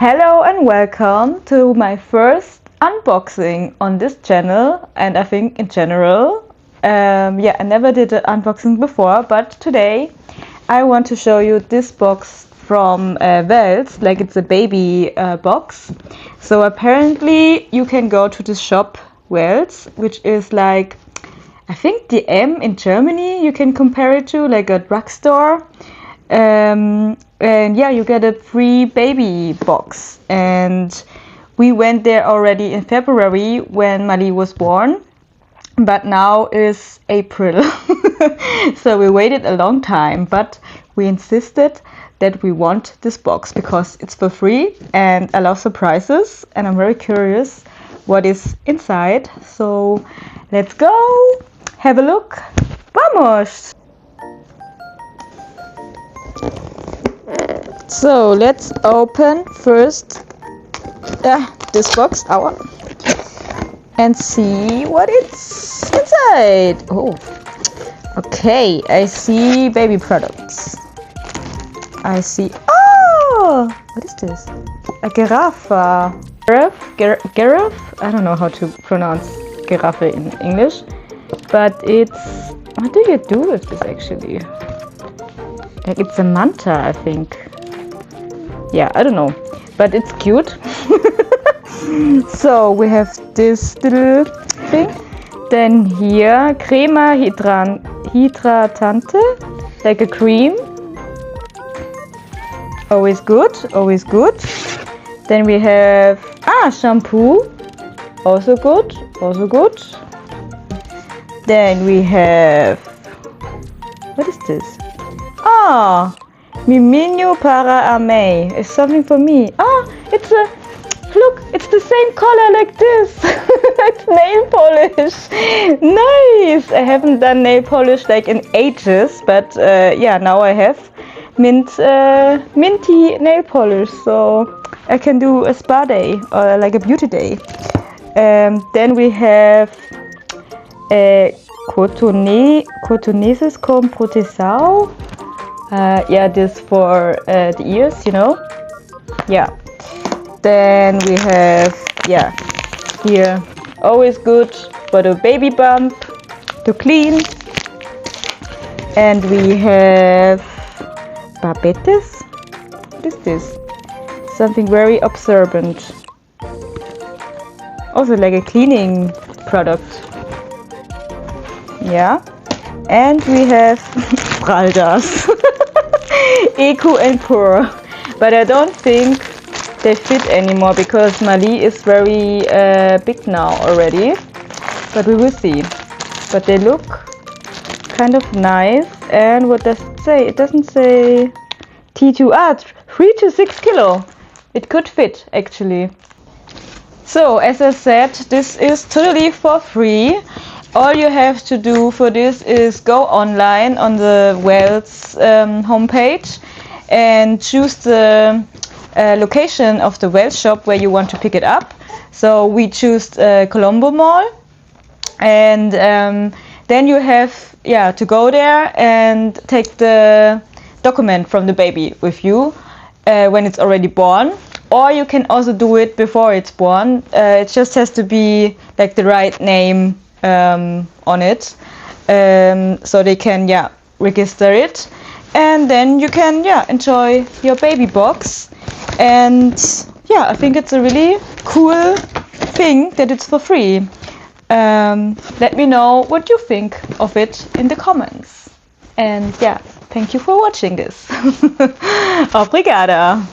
Hello and welcome to my first unboxing on this channel, and I think in general. I never did an unboxing before, but today I want to show you this box from Wells, like it's a baby box. So apparently you can go to the shop Wells, which is like, I think the M in Germany you can compare it to, like a drugstore. And yeah, you get a free baby box, and we went there already in February when Mali was born, but now is April. So we waited a long time, but we insisted that we want this box because it's for free and I love surprises and I'm very curious what is inside. So let's go have a look. Vamos! So let's open first this box and see what it's inside. Oh, okay, I see baby products. I see, oh, what is this? A giraffe. Giraffe? I don't know how to pronounce giraffe in English, but it's, what do you do with this actually? Like it's a manta, I think. Yeah, I don't know, but it's cute. So we have this little thing. Then here, crema hydratante, like a cream. Always good, always good. Then we have shampoo, also good, also good. Then we have, what is this? Miminho para amei. It's something for me. It's a, look, it's the same color like this. It's nail polish. Nice. I haven't done nail polish like in ages, but yeah, now I have minty nail polish, so I can do a spa day or like a beauty day. Then we have cotoneses com proteção. Yeah, this for the ears, you know. Yeah. Then we have, yeah, here, always good for the baby bump to clean. And we have barbetes. What is this? Something very absorbent. Also like a cleaning product. Yeah. And we have Fraldas. Eco and Pure, but I don't think they fit anymore because Mali is very big now already, but we will see. But they look kind of nice. And what does it say? It doesn't say T2, 3 to 6 kilo. It could fit actually. So as I said, this is totally for free. All you have to do for this is go online on the Wells homepage and choose the location of the Wells shop where you want to pick it up. So we choose Colombo Mall, and then you have to go there and take the document from the baby with you when it's already born. Or you can also do it before it's born. It just has to be like the right name on it, so they can register it, and then you can enjoy your baby box. And I think it's a really cool thing that it's for free. Let me know what you think of it in the comments, and thank you for watching this. Obrigada.